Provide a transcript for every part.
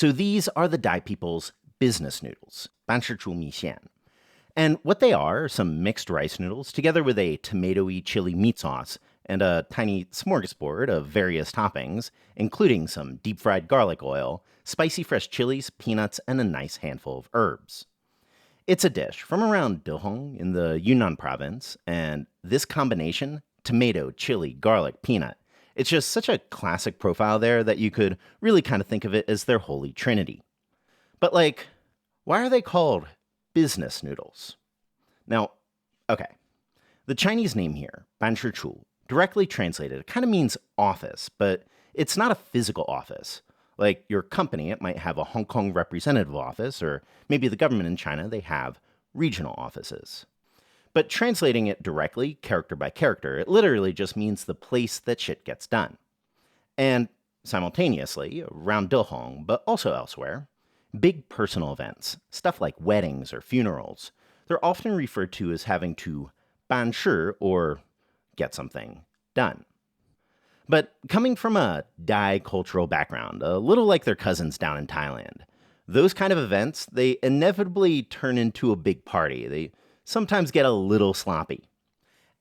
So these are the Dai people's business noodles, 办事处米线. And what they are some mixed rice noodles together with a tomatoey chili meat sauce and a tiny smorgasbord of various toppings, including some deep-fried garlic oil, spicy fresh chilies, peanuts, and a nice handful of herbs. It's a dish from around Dehong in the Yunnan province, and this combination, tomato, chili, garlic, peanut, it's just such a classic profile there that you could really kind of think of it as their holy trinity. But why are they called business noodles? Now, okay, the Chinese name here, 办事处, directly translated, it kind of means office, but it's not a physical office. Like your company, it might have a Hong Kong representative office, or maybe the government in China, they have regional offices. But translating it directly, character by character, it literally just means the place that shit gets done. And simultaneously, around Dehong, but also elsewhere, big personal events, stuff like weddings or funerals, they're often referred to as having to 办事 or get something done. But coming from a Dai cultural background, a little like their cousins down in Thailand, those kind of events, they inevitably turn into a big party. They sometimes get a little sloppy.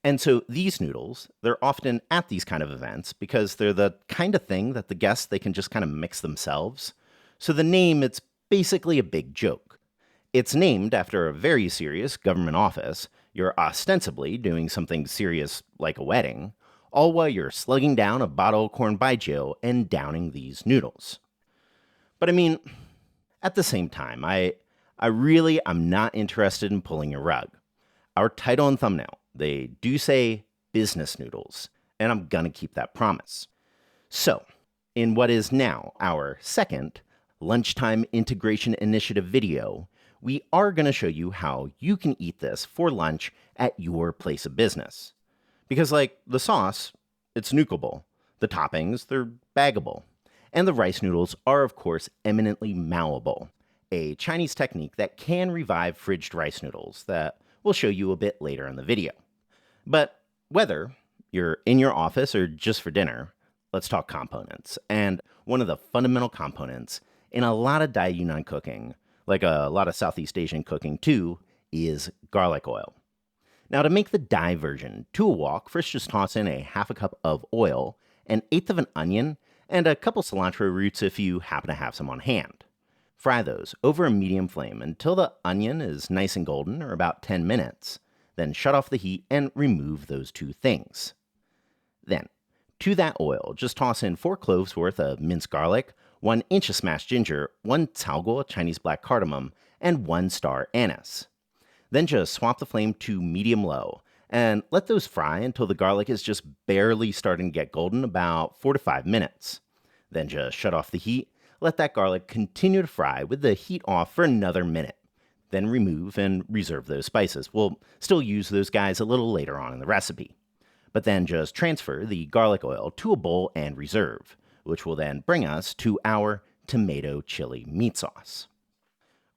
And so these noodles, they're often at these kind of events because they're the kind of thing that the guests, they can just kind of mix themselves. So the name, it's basically a big joke. It's named after a very serious government office. You're ostensibly doing something serious like a wedding, all while you're slugging down a bottle of corn baijiu and downing these noodles. But I mean, at the same time, I'm not interested in pulling a rug. Our title and thumbnail, they do say business noodles, and I'm gonna keep that promise. So, in what is now our second lunchtime integration initiative video, we are gonna show you how you can eat this for lunch at your place of business. Because the sauce, it's nukeable. The toppings, they're baggable. And the rice noodles are, of course, eminently mowable, a Chinese technique that can revive fridged rice noodles that we'll show you a bit later in the video. But whether you're in your office or just for dinner, let's talk components. And one of the fundamental components in a lot of Dai Yunnan cooking, like a lot of Southeast Asian cooking too, is garlic oil. Now, to make the Dai version to a wok, first just toss in a half a cup of oil, an eighth of an onion, and a couple cilantro roots if you happen to have some on hand. Fry those over a medium flame until the onion is nice and golden, or about 10 minutes. Then shut off the heat and remove those two things. Then, to that oil, just toss in 4 cloves worth of minced garlic, 1 inch of smashed ginger, 1 caoguo Chinese black cardamom, and 1 star anise. Then just swap the flame to medium-low and let those fry until the garlic is just barely starting to get golden, about 4 to 5 minutes. Then just shut off the heat, let that garlic continue to fry with the heat off for another minute. Then remove and reserve those spices. We'll still use those guys a little later on in the recipe. But then just transfer the garlic oil to a bowl and reserve, which will then bring us to our tomato chili meat sauce.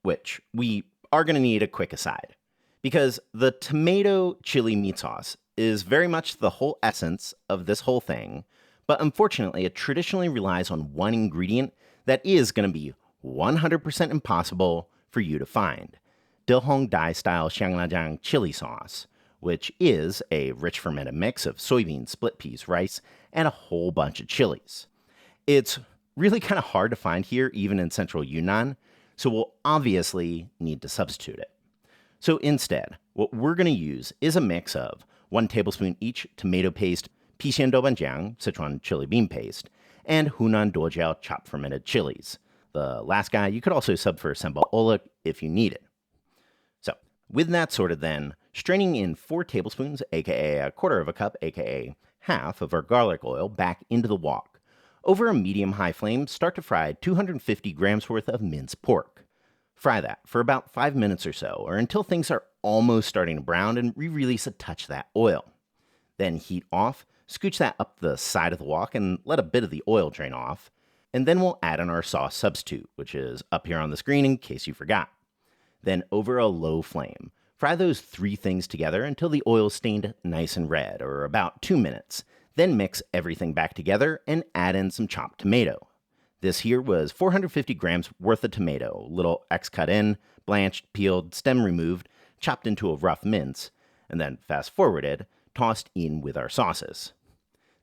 Which we are going to need a quick aside. Because the tomato chili meat sauce is very much the whole essence of this whole thing, but unfortunately it traditionally relies on one ingredient that is going to be 100% impossible for you to find. Dehong Dai style xianglajang chili sauce, which is a rich fermented mix of soybeans, split peas, rice, and a whole bunch of chilies. It's really kind of hard to find here, even in central Yunnan, so we'll obviously need to substitute it. So instead, what we're going to use is a mix of 1 tablespoon each tomato paste, pixian doubanjiang, Sichuan chili bean paste, and Hunan Duojiao chopped fermented chilies. The last guy, you could also sub for sambal ola if you need it. So, with that sorted then, straining in 4 tablespoons, aka a quarter of a cup, aka half of our garlic oil back into the wok. Over a medium-high flame, start to fry 250 grams worth of minced pork. Fry that for about 5 minutes or so, or until things are almost starting to brown and re-release a touch of that oil. Then heat off, scooch that up the side of the wok and let a bit of the oil drain off. And then we'll add in our sauce substitute, which is up here on the screen in case you forgot. Then over a low flame, fry those 3 things together until the oil is stained nice and red, or about 2 minutes. Then mix everything back together and add in some chopped tomato. This here was 450 grams worth of tomato, little X cut in, blanched, peeled, stem removed, chopped into a rough mince, and then fast forwarded, tossed in with our sauces.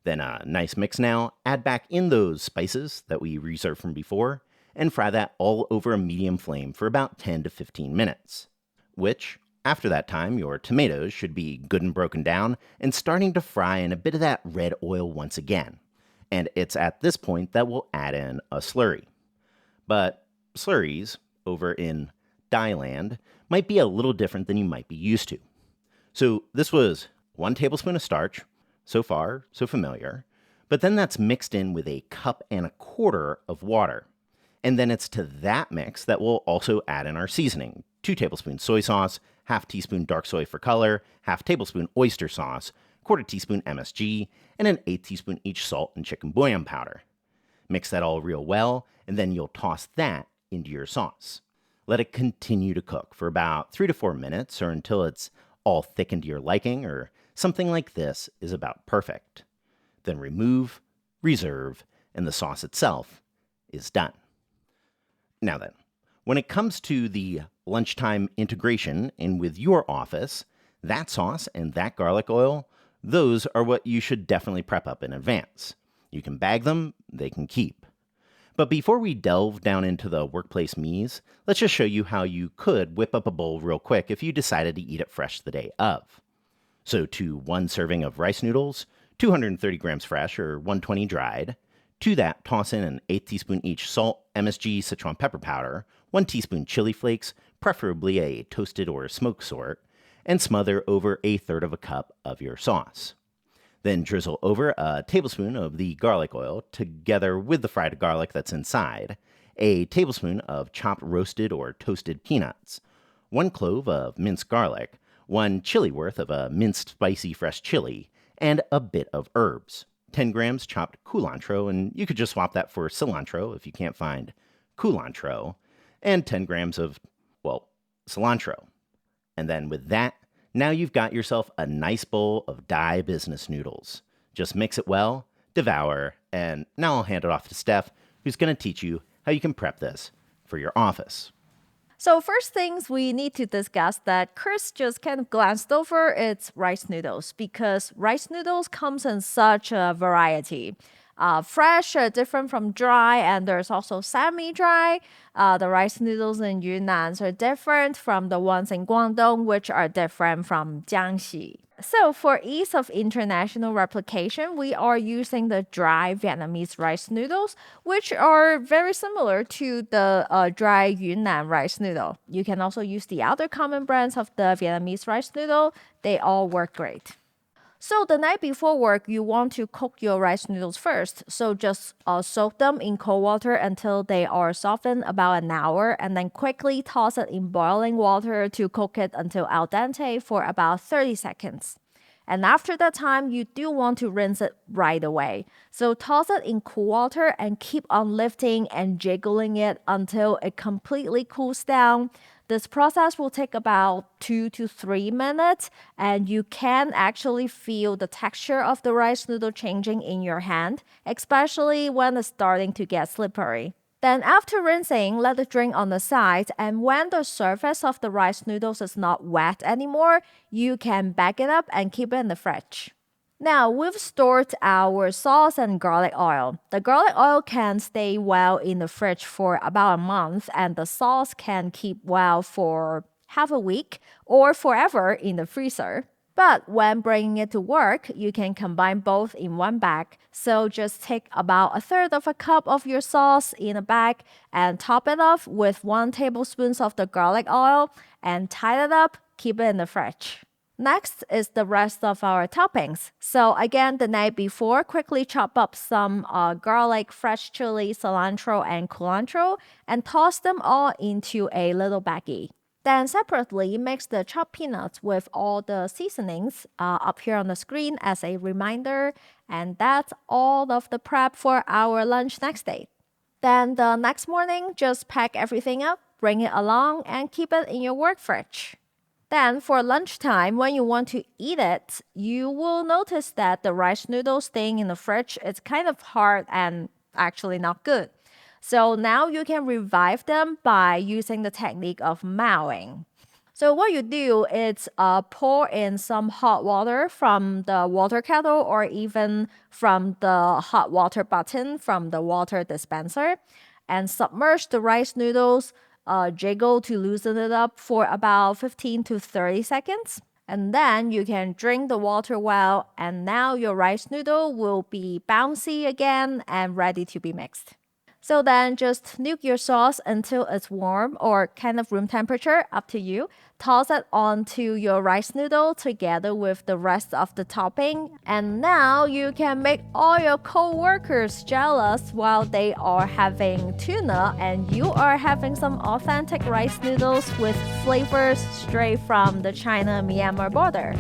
Then a nice mix now, add back in those spices that we reserved from before, and fry that all over a medium flame for about 10 to 15 minutes. Which, after that time, your tomatoes should be good and broken down and starting to fry in a bit of that red oil once again. And it's at this point that we'll add in a slurry. But slurries, over in Thailand, might be a little different than you might be used to. So this was 1 tablespoon of starch. So far, so familiar. But then that's mixed in with 1.25 cups of water. And then it's to that mix that we'll also add in our seasoning. 2 tablespoons soy sauce, half teaspoon dark soy for color, half tablespoon oyster sauce, 1/4 teaspoon MSG, and 1/8 teaspoon each salt and chicken bouillon powder. Mix that all real well, and then you'll toss that into your sauce. Let it continue to cook for about 3 to 4 minutes or until it's all thickened to your liking, or something like this is about perfect. Then remove, reserve, and the sauce itself is done. Now then, when it comes to the lunchtime integration in with your office, that sauce and that garlic oil, those are what you should definitely prep up in advance. You can bag them, they can keep. But before we delve down into the workplace me's, let's just show you how you could whip up a bowl real quick if you decided to eat it fresh the day of. So to 1 serving of rice noodles, 230 grams fresh or 120 dried. To that, toss in 1/8 teaspoon each salt, MSG, Sichuan pepper powder, 1 teaspoon chili flakes, preferably a toasted or smoked sort, and smother over 1/3 cup of your sauce. Then drizzle over a tablespoon of the garlic oil together with the fried garlic that's inside, a tablespoon of chopped roasted or toasted peanuts, 1 clove of minced garlic, 1 chili worth of a minced spicy fresh chili, and a bit of herbs. 10 grams chopped culantro, and you could just swap that for cilantro if you can't find culantro, and 10 grams of, cilantro. And then with that, now you've got yourself a nice bowl of Thai business noodles. Just mix it well, devour, and now I'll hand it off to Steph, who's going to teach you how you can prep this for your office. So first things we need to discuss that Chris just kind of glanced over, it's rice noodles, because rice noodles comes in such a variety. Fresh, different from dry, and there's also semi-dry. The rice noodles in Yunnan are different from the ones in Guangdong, which are different from Jiangxi. So for ease of international replication, we are using the dry Vietnamese rice noodles, which are very similar to the dry Yunnan rice noodle. You can also use the other common brands of the Vietnamese rice noodle. They all work great. So the night before work, you want to cook your rice noodles first. So just soak them in cold water until they are softened about an hour, and then quickly toss it in boiling water to cook it until al dente for about 30 seconds. And after that time, you do want to rinse it right away. So toss it in cool water and keep on lifting and jiggling it until it completely cools down. This process will take about 2 to 3 minutes, and you can actually feel the texture of the rice noodle changing in your hand, especially when it's starting to get slippery. Then after rinsing, let it drain on the side, and when the surface of the rice noodles is not wet anymore, you can bag it up and keep it in the fridge. Now, we've stored our sauce and garlic oil. The garlic oil can stay well in the fridge for about a month, and the sauce can keep well for half a week or forever in the freezer. But when bringing it to work, you can combine both in one bag. So just take about 1/3 cup of your sauce in a bag and top it off with 1 tablespoon of the garlic oil and tie it up, keep it in the fridge. Next is the rest of our toppings. So again, the night before, quickly chop up some garlic, fresh chili, cilantro, and culantro, and toss them all into a little baggie. Then separately, mix the chopped peanuts with all the seasonings up here on the screen as a reminder. And that's all of the prep for our lunch next day. Then the next morning, just pack everything up, bring it along, and keep it in your work fridge. Then for lunchtime, when you want to eat it, you will notice that the rice noodles staying in the fridge is kind of hard and actually not good. So now you can revive them by using the technique of mowing. So what you do is pour in some hot water from the water kettle or even from the hot water button from the water dispenser and submerge the rice noodles, jiggle to loosen it up for about 15 to 30 seconds. And then you can drink the water well, and now your rice noodle will be bouncy again and ready to be mixed. So then just nuke your sauce until it's warm or kind of room temperature, up to you. Toss it onto your rice noodle together with the rest of the topping. And now you can make all your co-workers jealous while they are having tuna and you are having some authentic rice noodles with flavors straight from the China-Myanmar border.